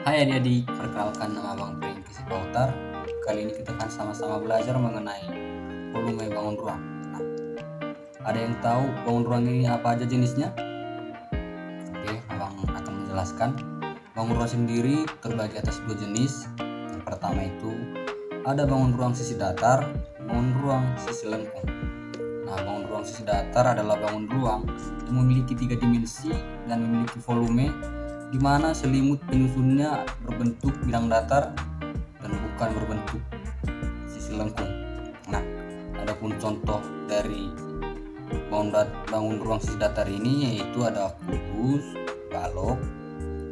Hai adik-adik, perkenalkan nama Bang Pringki Pautar. Kali ini kita akan sama-sama belajar mengenai volume bangun ruang. Nah, ada yang tahu bangun ruang ini apa aja jenisnya? Oke, Abang akan menjelaskan. Bangun ruang sendiri terbagi atas dua jenis. Yang pertama itu ada bangun ruang sisi datar, bangun ruang sisi lengkung. Nah, bangun ruang sisi datar adalah bangun ruang yang memiliki 3 dimensi dan memiliki volume di mana selimut penyusunnya berbentuk bidang datar dan bukan berbentuk sisi lengkung. Nah, adapun contoh dari bangun ruang sisi datar ini yaitu ada kubus, balok,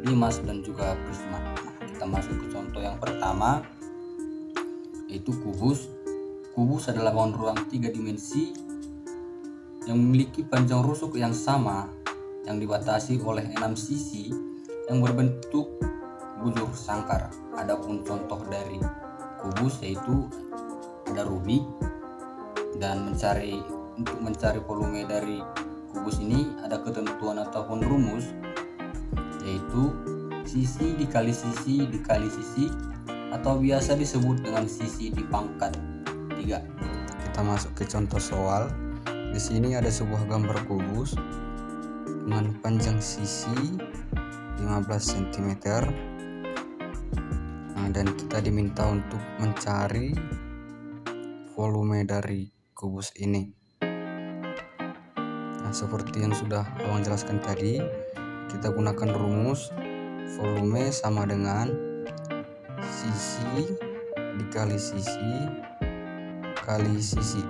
limas dan juga prisma. Nah, kita masuk ke contoh yang pertama yaitu kubus. Kubus adalah bangun ruang 3 dimensi yang memiliki panjang rusuk yang sama yang dibatasi oleh 6 sisi yang berbentuk bujur sangkar. Adapun contoh dari kubus yaitu ada rubik, dan untuk mencari volume dari kubus ini ada ketentuan ataupun rumus yaitu sisi dikali sisi dikali sisi atau biasa disebut dengan sisi di pangkat 3. Kita masuk ke contoh soal. Di sini ada sebuah gambar kubus dengan panjang sisi 15 cm. Nah, dan kita diminta untuk mencari volume dari kubus ini. Nah, seperti yang sudah Abang jelaskan tadi, kita gunakan rumus volume sama dengan sisi dikali sisi kali sisi.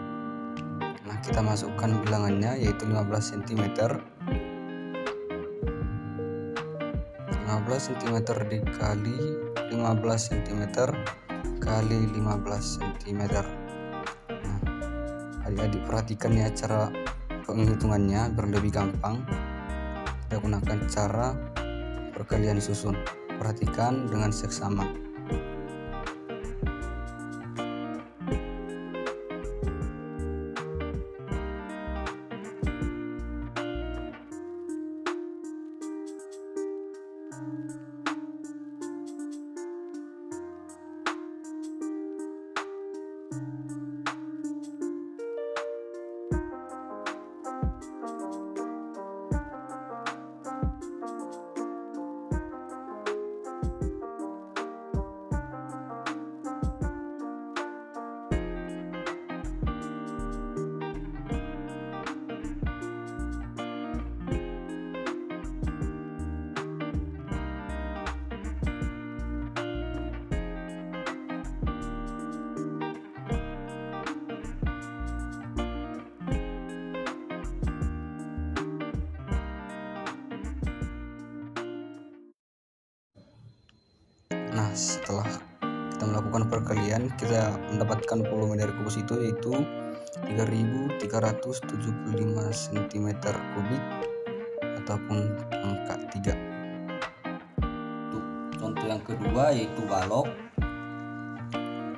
Nah, kita masukkan bilangannya yaitu 15 cm. 15 cm dikali 15 cm kali 15 cm. Nah, adik-adik perhatikan ya cara penghitungannya biar lebih gampang. Kita gunakan cara perkalian susun. Perhatikan dengan seksama. Nah, setelah kita melakukan perkalian, kita mendapatkan volume dari kubus itu yaitu 3375 cm kubik ataupun angka 3. Untuk contoh yang kedua yaitu balok.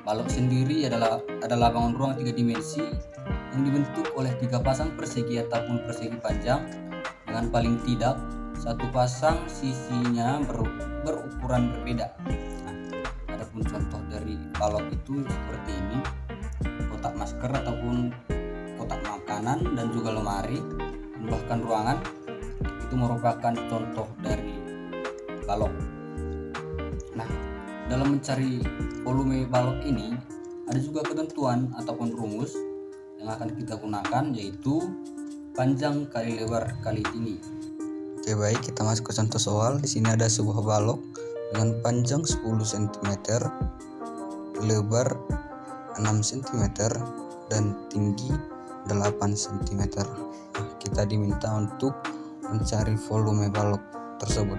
Balok sendiri adalah bangun ruang 3 dimensi yang dibentuk oleh 3 pasang persegi ataupun persegi panjang dengan paling tidak satu pasang sisinya berukuran berbeda. Nah, adapun contoh dari balok itu seperti ini: kotak masker ataupun kotak makanan dan juga lemari, bahkan ruangan, itu merupakan contoh dari balok. Nah, dalam mencari volume balok ini ada juga ketentuan ataupun rumus yang akan kita gunakan yaitu panjang kali lebar kali tinggi. Oke, baik, kita masuk ke contoh soal. Di sini ada sebuah balok dengan panjang 10 cm, lebar 6 cm dan tinggi 8 cm. Nah, kita diminta untuk mencari volume balok tersebut.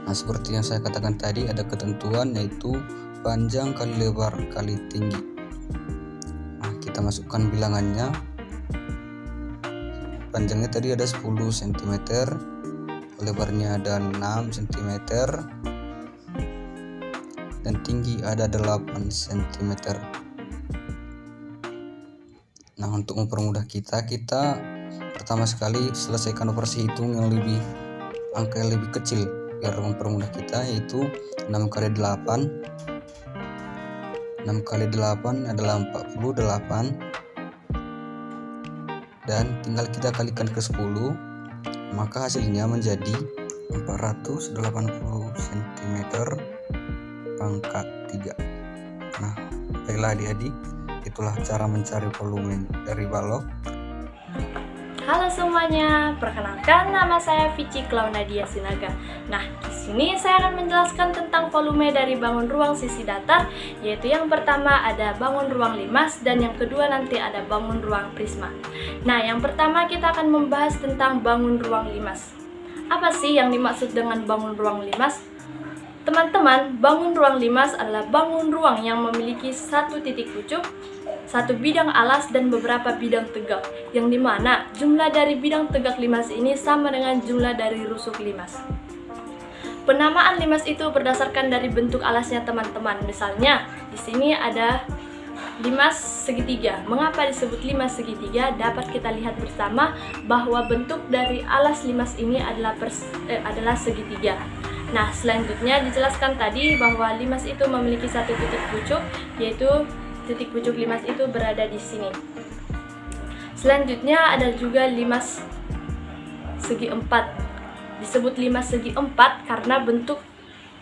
Nah, seperti yang saya katakan tadi, ada ketentuan yaitu panjang kali lebar kali tinggi. Nah, kita masukkan bilangannya. Panjangnya tadi ada 10 cm, lebarnya ada 6 cm, dan tinggi ada 8 cm. Nah, untuk mempermudah kita pertama sekali selesaikan operasi hitung angka yang lebih kecil biar mempermudah kita, yaitu 6 kali 8. 6 kali 8 adalah 48, dan tinggal kita kalikan ke 10, maka hasilnya menjadi 480 cm pangkat 3. Nah, baiklah adik-adik, itulah cara mencari volume dari balok. Halo semuanya, perkenalkan nama saya Vici Claunadia Sinaga. Nah, di sini saya akan menjelaskan tentang volume dari bangun ruang sisi datar, yaitu yang pertama ada bangun ruang limas dan yang kedua nanti ada bangun ruang prisma. Nah, yang pertama kita akan membahas tentang bangun ruang limas. Apa sih yang dimaksud dengan bangun ruang limas? Teman-teman, bangun ruang limas adalah bangun ruang yang memiliki satu titik pucuk, satu bidang alas dan beberapa bidang tegak, yang dimana jumlah dari bidang tegak limas ini sama dengan jumlah dari rusuk limas. Penamaan limas itu berdasarkan dari bentuk alasnya teman-teman. Misalnya, di sini ada limas segitiga. Mengapa disebut limas segitiga? Dapat kita lihat bersama bahwa bentuk dari alas limas ini adalah segitiga. Nah, selanjutnya dijelaskan tadi bahwa limas itu memiliki satu titik pucuk, yaitu titik pucuk limas itu berada di sini. Selanjutnya ada juga limas segi empat. Disebut limas segi empat karena bentuk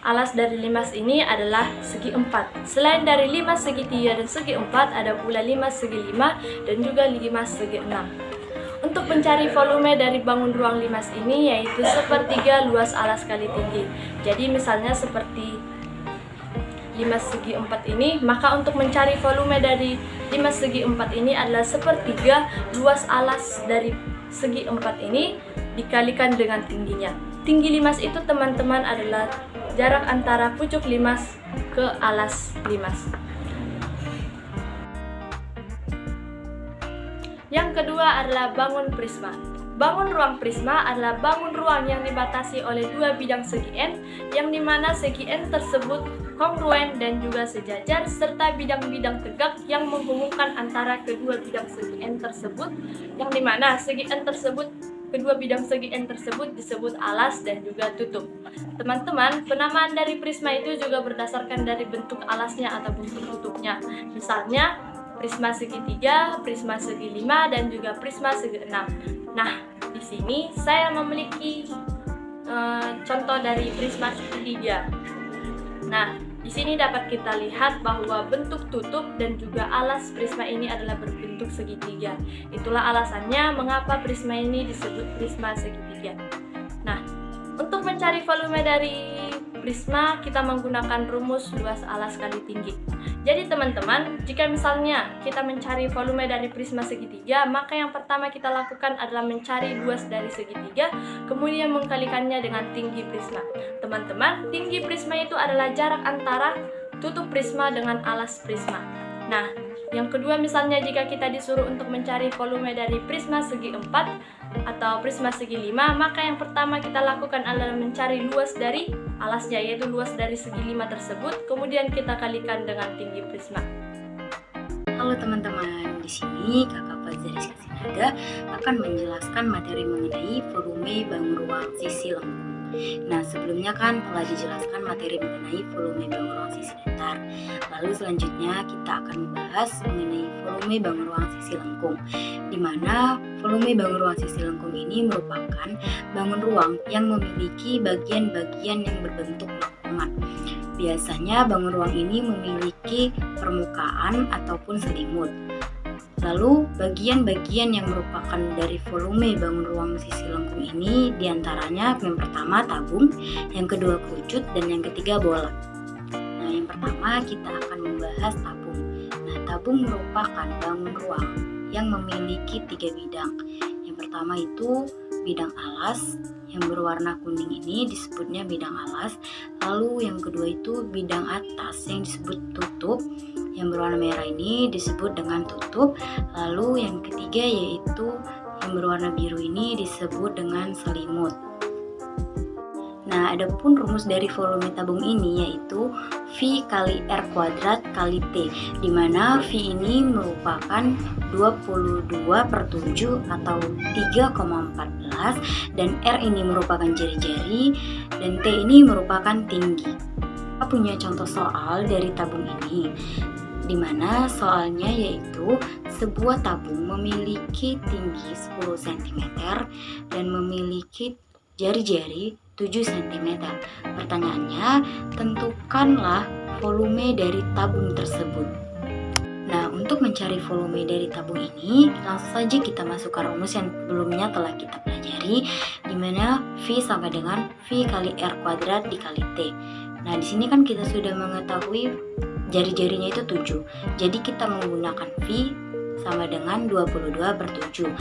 alas dari limas ini adalah segi empat. Selain dari limas segitiga dan segi empat, ada pula limas segi lima dan juga limas segi enam. Untuk mencari volume dari bangun ruang limas ini yaitu sepertiga luas alas kali tinggi. Jadi misalnya seperti limas segi 4 ini, maka untuk mencari volume dari limas segi 4 ini adalah sepertiga luas alas dari segi 4 ini dikalikan dengan tingginya. Tinggi limas itu teman-teman adalah jarak antara pucuk limas ke alas limas. Yang kedua adalah bangun prisma. Bangun ruang prisma adalah bangun ruang yang dibatasi oleh dua bidang segi N, yang dimana segi N tersebut kongruen dan juga sejajar, serta bidang-bidang tegak yang menghubungkan antara kedua bidang segi N tersebut, yang dimana segi N tersebut, kedua bidang segi N tersebut disebut alas dan juga tutup. Teman-teman, penamaan dari prisma itu juga berdasarkan dari bentuk alasnya atau bentuk tutupnya. Misalnya, prisma segitiga, prisma segi 5, dan juga prisma segi 6. Nah, di sini saya memiliki contoh dari prisma segitiga. Nah, di sini dapat kita lihat bahwa bentuk tutup dan juga alas prisma ini adalah berbentuk segitiga. Itulah alasannya mengapa prisma ini disebut prisma segitiga. Nah, untuk mencari volume dari prisma, kita menggunakan rumus luas alas kali tinggi. Jadi teman-teman, jika misalnya kita mencari volume dari prisma segitiga, maka yang pertama kita lakukan adalah mencari luas dari segitiga, kemudian mengkalikannya dengan tinggi prisma. Teman-teman, tinggi prisma itu adalah jarak antara tutup prisma dengan alas prisma. Nah, yang kedua misalnya jika kita disuruh untuk mencari volume dari prisma segi 4 atau prisma segi 5, maka yang pertama kita lakukan adalah mencari luas dari alasnya, yaitu luas dari segi 5 tersebut, kemudian kita kalikan dengan tinggi prisma. Halo teman-teman, di sini Kakak Fazari Sinaga akan menjelaskan materi mengenai volume bangun ruang sisi lengkung. Nah, sebelumnya kan telah dijelaskan materi mengenai volume bangun ruang sisi datar. Lalu selanjutnya kita akan membahas mengenai volume bangun ruang sisi lengkung, di mana volume bangun ruang sisi lengkung ini merupakan bangun ruang yang memiliki bagian-bagian yang berbentuk lengkungan. Biasanya bangun ruang ini memiliki permukaan ataupun selimut. Lalu bagian-bagian yang merupakan dari volume bangun ruang sisi lengkung ini diantaranya yang pertama tabung, yang kedua kerucut, dan yang ketiga bola. Nah, yang pertama kita akan membahas tabung. Nah, tabung merupakan bangun ruang yang memiliki 3 bidang. Yang pertama itu bidang alas yang berwarna kuning ini disebutnya bidang alas. Lalu yang kedua itu bidang atas yang disebut tutup, yang berwarna merah ini disebut dengan tutup. Lalu yang ketiga yaitu yang berwarna biru ini disebut dengan selimut. Nah, adapun rumus dari volume tabung ini yaitu V kali R kuadrat kali T, di mana V ini merupakan 22/7 atau 3,14 alas, dan R ini merupakan jari-jari, dan T ini merupakan tinggi. Kita punya contoh soal dari tabung ini, di mana soalnya yaitu sebuah tabung memiliki tinggi 10 cm dan memiliki jari-jari 7 cm. Pertanyaannya, tentukanlah volume dari tabung tersebut. Nah, untuk mencari volume dari tabung ini, langsung saja kita masukkan rumus yang sebelumnya telah kita pelajari, di mana V sama dengan V kali R kuadrat dikali T. Nah, di sini kan kita sudah mengetahui jari-jarinya itu 7. Jadi kita menggunakan V sama dengan 22/7.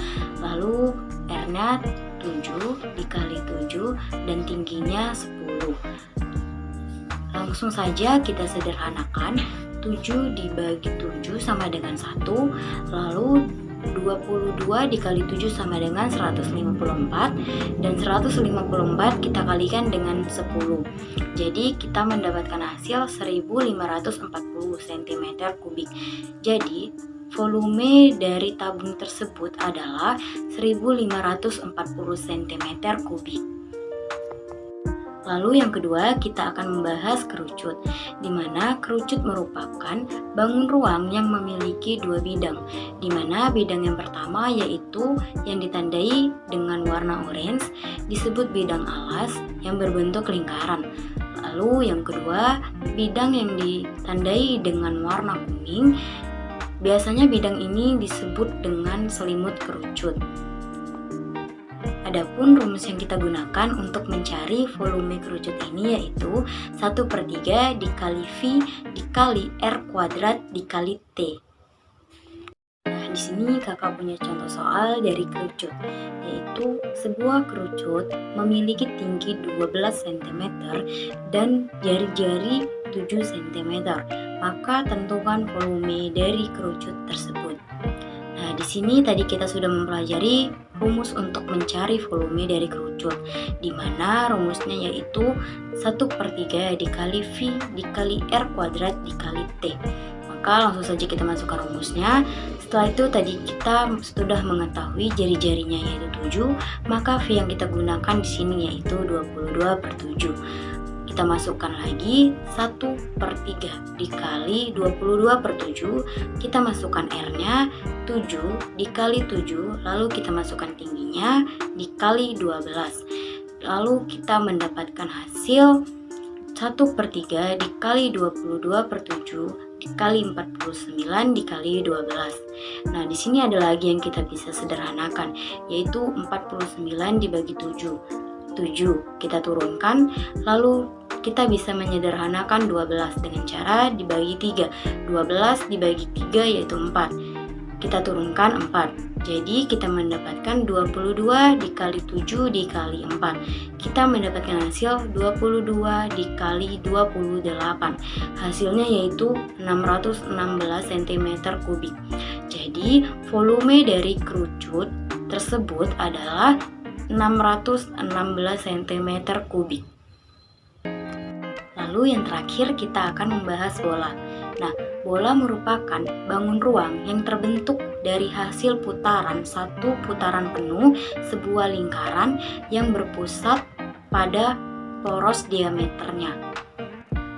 Lalu R-nya 7 dikali 7 dan tingginya 10. Langsung saja kita sederhanakan, 7 dibagi 7 sama dengan 1, lalu 22 dikali 7 sama dengan 154, dan 154 kita kalikan dengan 10. Jadi kita mendapatkan hasil 1540 cm3. Jadi volume dari tabung tersebut adalah 1540 cm3. Lalu yang kedua, kita akan membahas kerucut, di mana kerucut merupakan bangun ruang yang memiliki dua bidang, di mana bidang yang pertama yaitu yang ditandai dengan warna orange disebut bidang alas yang berbentuk lingkaran. Lalu yang kedua, bidang yang ditandai dengan warna kuning, biasanya bidang ini disebut dengan selimut kerucut. Adapun rumus yang kita gunakan untuk mencari volume kerucut ini yaitu 1/3 dikali V dikali R kuadrat dikali T. Nah, di sini kakak punya contoh soal dari kerucut, yaitu sebuah kerucut memiliki tinggi 12 cm dan jari-jari 7 cm. Maka tentukan volume dari kerucut tersebut. Nah, di sini tadi kita sudah mempelajari rumus untuk mencari volume dari kerucut, di mana rumusnya yaitu 1/3 dikali V dikali R kuadrat dikali T. Maka langsung saja kita masukkan rumusnya. Setelah itu tadi kita sudah mengetahui jari-jarinya yaitu 7, maka V yang kita gunakan di sini yaitu 22/7. Kita masukkan lagi 1/3 dikali 22/7, kita masukkan R-nya 7 dikali 7, lalu kita masukkan tingginya dikali 12. Lalu kita mendapatkan hasil 1/3 dikali 22/7 dikali 49 dikali 12. Nah, di sini ada lagi yang kita bisa sederhanakan, yaitu 49 dibagi 7. 7 kita turunkan, lalu kita bisa menyederhanakan 12 dengan cara dibagi 3. 12 dibagi 3 yaitu 4. Kita turunkan 4. Jadi kita mendapatkan 22 dikali 7 dikali 4. Kita mendapatkan hasil 22 dikali 28. Hasilnya yaitu 616 cm3. Jadi volume dari kerucut tersebut adalah 616 cm3. Lalu yang terakhir kita akan membahas bola. Nah, bola merupakan bangun ruang yang terbentuk dari hasil putaran satu putaran penuh sebuah lingkaran yang berpusat pada poros diameternya.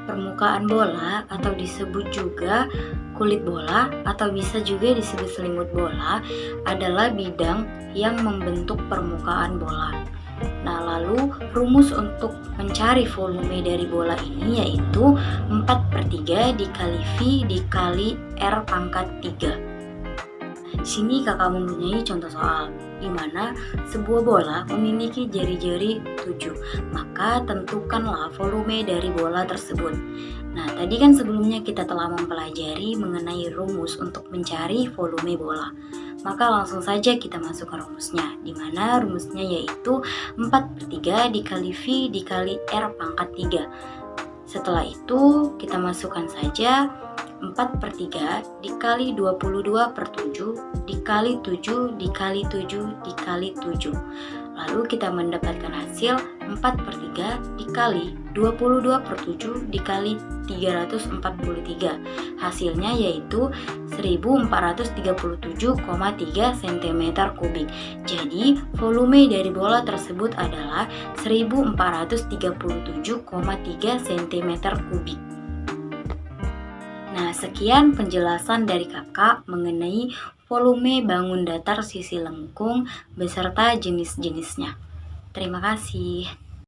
Permukaan bola atau disebut juga kulit bola atau bisa juga disebut selimut bola adalah bidang yang membentuk permukaan bola. Nah, lalu rumus untuk mencari volume dari bola ini yaitu 4/3 dikali V dikali R pangkat 3. Di sini kakak mempunyai contoh soal di mana sebuah bola memiliki jari-jari 7. Maka tentukanlah volume dari bola tersebut. Nah, tadi kan sebelumnya kita telah mempelajari mengenai rumus untuk mencari volume bola. Maka langsung saja kita masukkan rumusnya, di mana rumusnya yaitu 4/3 dikali V dikali R pangkat 3. Setelah itu kita masukkan saja 4/3 dikali 22/7 dikali 7 dikali 7 dikali 7. Lalu kita mendapatkan hasil 4/3 dikali 22/7 dikali 343. Hasilnya yaitu 1437,3 cm3. Jadi, volume dari bola tersebut adalah 1437,3 cm3. Nah, sekian penjelasan dari Kakak mengenai volume bangun datar sisi lengkung beserta jenis-jenisnya. Terima kasih.